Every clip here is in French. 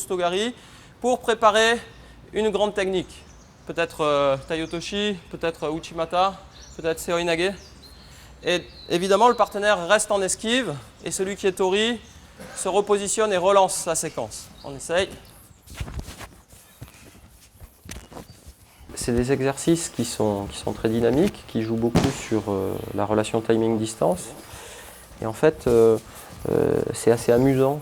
Togari pour préparer une grande technique. Peut-être Tayotoshi, peut-être Uchimata, peut-être Seoi Inage. Et évidemment, le partenaire reste en esquive et celui qui est Tori se repositionne et relance sa séquence. On essaye. C'est des exercices qui sont très dynamiques, qui jouent beaucoup sur la relation timing-distance. Et en fait, c'est assez amusant.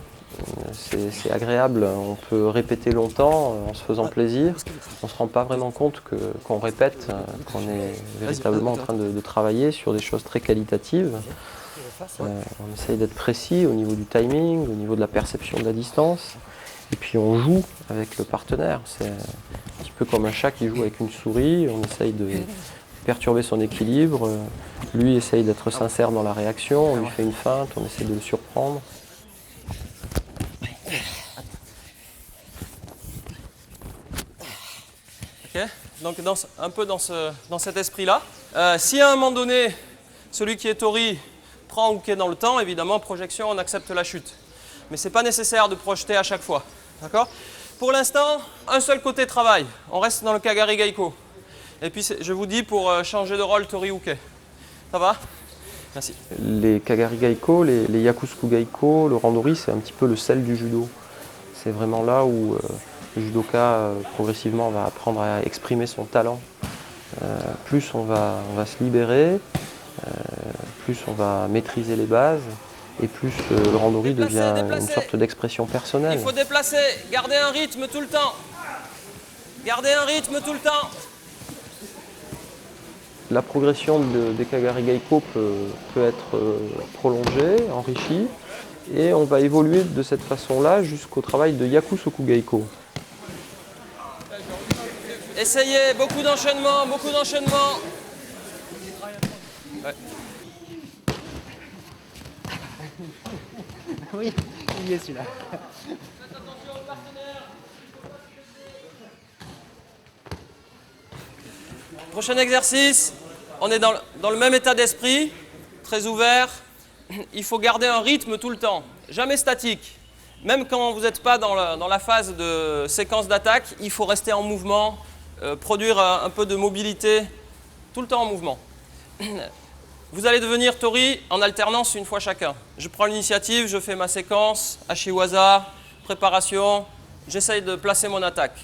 C'est agréable, on peut répéter longtemps en se faisant plaisir. On ne se rend pas vraiment compte qu'on répète, qu'on est véritablement en train de travailler sur des choses très qualitatives. On essaye d'être précis au niveau du timing, au niveau de la perception de la distance. Et puis on joue avec le partenaire. C'est un petit peu comme un chat qui joue avec une souris. On essaye de perturber son équilibre. Lui essaye d'être sincère dans la réaction. On lui fait une feinte, on essaie de le surprendre. Okay. Donc un peu dans cet esprit-là. Si à un moment donné, celui qui est Tori prend ou qui est dans le temps, évidemment, projection, on accepte la chute. Mais ce n'est pas nécessaire de projeter à chaque fois. D'accord ? Pour l'instant, un seul côté travail. On reste dans le Kagari Gaiko. Et puis je vous dis pour changer de rôle Tori Uke. Ça va ? Merci. Les Kagari Gaiko, les Yakusuku Gaiko, le Randori, c'est un petit peu le sel du judo. C'est vraiment là où le judoka progressivement va apprendre à exprimer son talent. Plus on va se libérer, plus on va maîtriser les bases, et plus le Randori devient une sorte d'expression personnelle. Il faut déplacer, garder un rythme tout le temps. Gardez un rythme tout le temps. La progression des Kagari Gaiko peut être prolongée, enrichie, et on va évoluer de cette façon-là jusqu'au travail de Yakusoku Gaiko. Essayez, beaucoup d'enchaînements, beaucoup d'enchaînements. Ouais. Oui, il y est celui-là. Faites attention au partenaire. Prochain exercice, on est dans le même état d'esprit, très ouvert. Il faut garder un rythme tout le temps, jamais statique. Même quand vous n'êtes pas dans la phase de séquence d'attaque, il faut rester en mouvement, produire un peu de mobilité, tout le temps en mouvement. Vous allez devenir Tori en alternance une fois chacun. Je prends l'initiative, je fais ma séquence, Ashiwaza, préparation, j'essaye de placer mon attaque.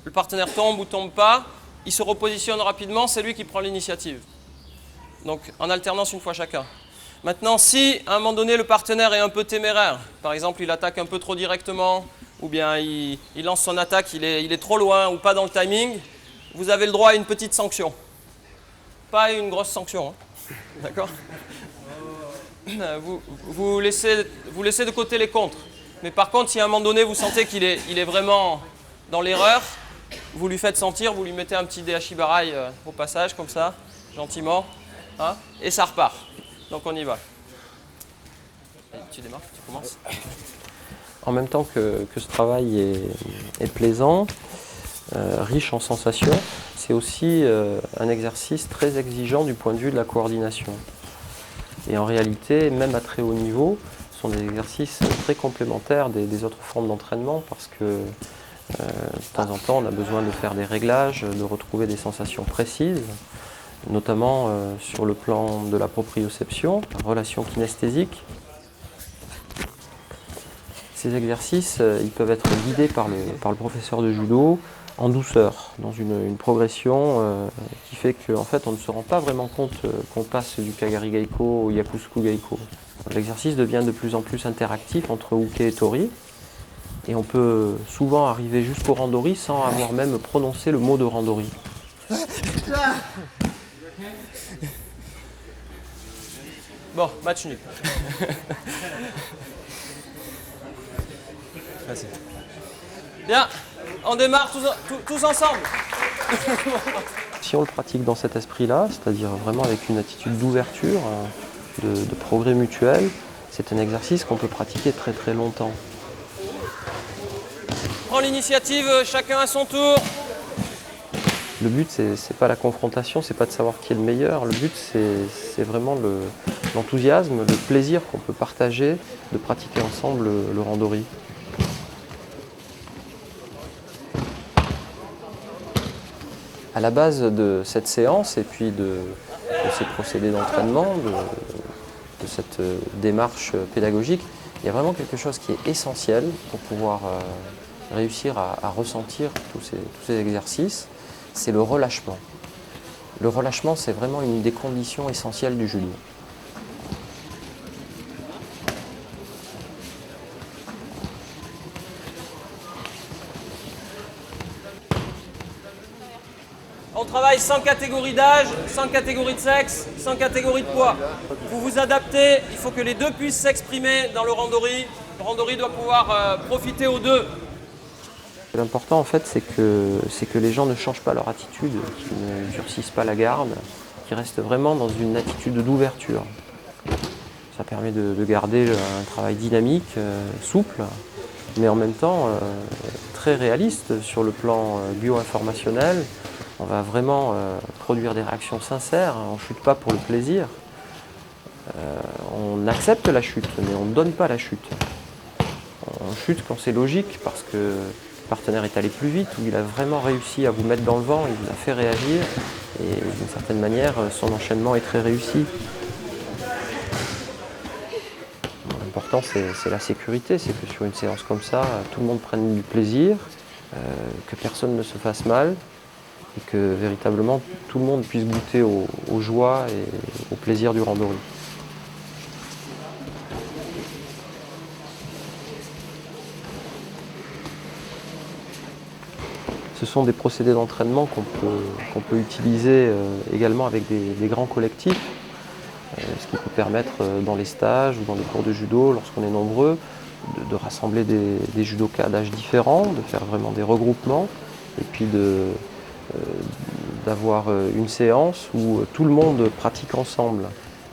Le partenaire tombe ou tombe pas, il se repositionne rapidement, c'est lui qui prend l'initiative. Donc en alternance une fois chacun. Maintenant, si à un moment donné le partenaire est un peu téméraire, par exemple il attaque un peu trop directement, ou bien il lance son attaque, il est trop loin ou pas dans le timing, vous avez le droit à une petite sanction. Pas une grosse sanction, hein. D'accord ? Vous laissez de côté les contres. Mais par contre, si à un moment donné vous sentez qu'il est vraiment dans l'erreur, vous lui faites sentir, vous lui mettez un petit Dehachibarai au passage, comme ça, gentiment, hein, et ça repart. Donc on y va. Allez, tu démarres, tu commences. En même temps que ce travail est plaisant, riche en sensations, c'est aussi un exercice très exigeant du point de vue de la coordination. Et en réalité, même à très haut niveau, ce sont des exercices très complémentaires des autres formes d'entraînement parce que de temps en temps, on a besoin de faire des réglages, de retrouver des sensations précises, notamment sur le plan de la proprioception, la relation kinesthésique. Ces exercices, ils peuvent être guidés par le professeur de judo en douceur, dans une progression qui fait qu'en fait, on ne se rend pas vraiment compte qu'on passe du Kagari Gaiko au Yakusuku Gaiko. L'exercice devient de plus en plus interactif entre Uke et Tori, et on peut souvent arriver jusqu'au Randori sans avoir même prononcé le mot de Randori. Bon, match nul. Vas-y. Bien, on démarre tous ensemble. Si on le pratique dans cet esprit-là, c'est-à-dire vraiment avec une attitude d'ouverture, de progrès mutuel, c'est un exercice qu'on peut pratiquer très très longtemps. Prends l'initiative, chacun à son tour. Le but, c'est pas la confrontation, c'est pas de savoir qui est le meilleur. Le but, c'est vraiment l'enthousiasme, le plaisir qu'on peut partager de pratiquer ensemble le Randori. À la base de cette séance et puis de ces procédés d'entraînement, de cette démarche pédagogique, il y a vraiment quelque chose qui est essentiel pour pouvoir réussir à ressentir tous ces exercices, c'est le relâchement. Le relâchement, c'est vraiment une des conditions essentielles du judo. On travaille sans catégorie d'âge, sans catégorie de sexe, sans catégorie de poids. Vous vous adaptez, il faut que les deux puissent s'exprimer dans le randori. Le randori doit pouvoir profiter aux deux. L'important en fait, c'est que les gens ne changent pas leur attitude, qu'ils ne durcissent pas la garde, qu'ils restent vraiment dans une attitude d'ouverture. Ça permet de garder un travail dynamique, souple, mais en même temps très réaliste sur le plan bio-informationnel. On va vraiment produire des réactions sincères, on ne chute pas pour le plaisir. On accepte la chute, mais on ne donne pas la chute. On chute quand c'est logique, parce que le partenaire est allé plus vite, ou il a vraiment réussi à vous mettre dans le vent, il vous a fait réagir, et d'une certaine manière, son enchaînement est très réussi. L'important, c'est la sécurité, c'est que sur une séance comme ça, tout le monde prenne du plaisir, que personne ne se fasse mal, et que véritablement tout le monde puisse goûter aux joies et au plaisir du randori. Ce sont des procédés d'entraînement qu'on peut utiliser également avec des grands collectifs, ce qui peut permettre dans les stages ou dans les cours de judo, lorsqu'on est nombreux, de rassembler des judokas d'âge différents, de faire vraiment des regroupements, et puis d'avoir une séance où tout le monde pratique ensemble.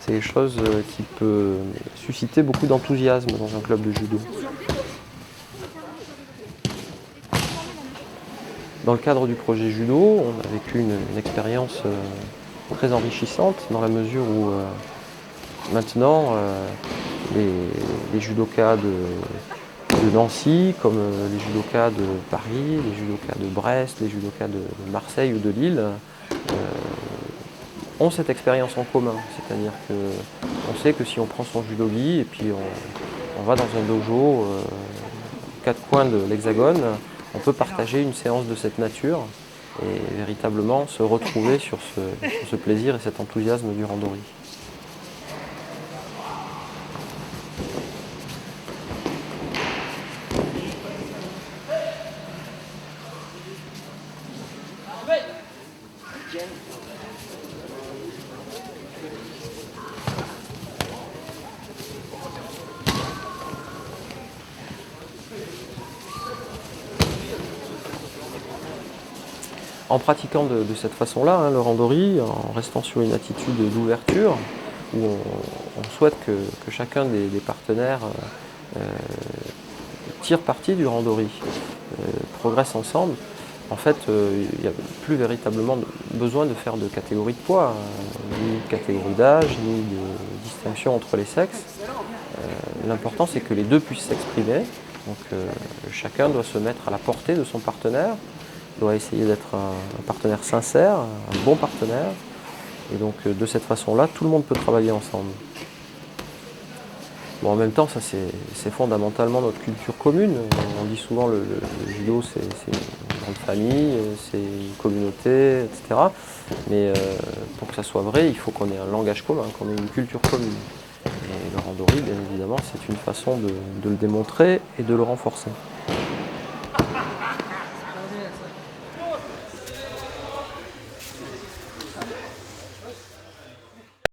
C'est quelque chose qui peut susciter beaucoup d'enthousiasme dans un club de judo. Dans le cadre du projet judo, on a vécu une expérience très enrichissante dans la mesure où maintenant les judokas de Nancy, comme les judokas de Paris, les judokas de Brest, les judokas de Marseille ou de Lille, ont cette expérience en commun. C'est-à-dire qu'on sait que si on prend son judo-gi et puis on va dans un dojo aux quatre coins de l'hexagone, on peut partager une séance de cette nature et véritablement se retrouver sur ce plaisir et cet enthousiasme du randori. En pratiquant de cette façon-là, le randori, en restant sur une attitude d'ouverture, où on souhaite que chacun des partenaires tire parti du randori, progresse ensemble, en fait, il n'y a plus véritablement besoin de faire de catégorie de poids, ni de catégorie d'âge, ni de distinction entre les sexes. L'important, c'est que les deux puissent s'exprimer. Donc, chacun doit se mettre à la portée de son partenaire, doit essayer d'être un partenaire sincère, un bon partenaire. Et donc de cette façon-là, tout le monde peut travailler ensemble. Bon, en même temps, ça c'est fondamentalement notre culture commune. On dit souvent le judo c'est une grande famille, c'est une communauté, etc. Mais pour que ça soit vrai, il faut qu'on ait un langage commun, qu'on ait une culture commune. Et le randori, bien évidemment, c'est une façon de le démontrer et de le renforcer.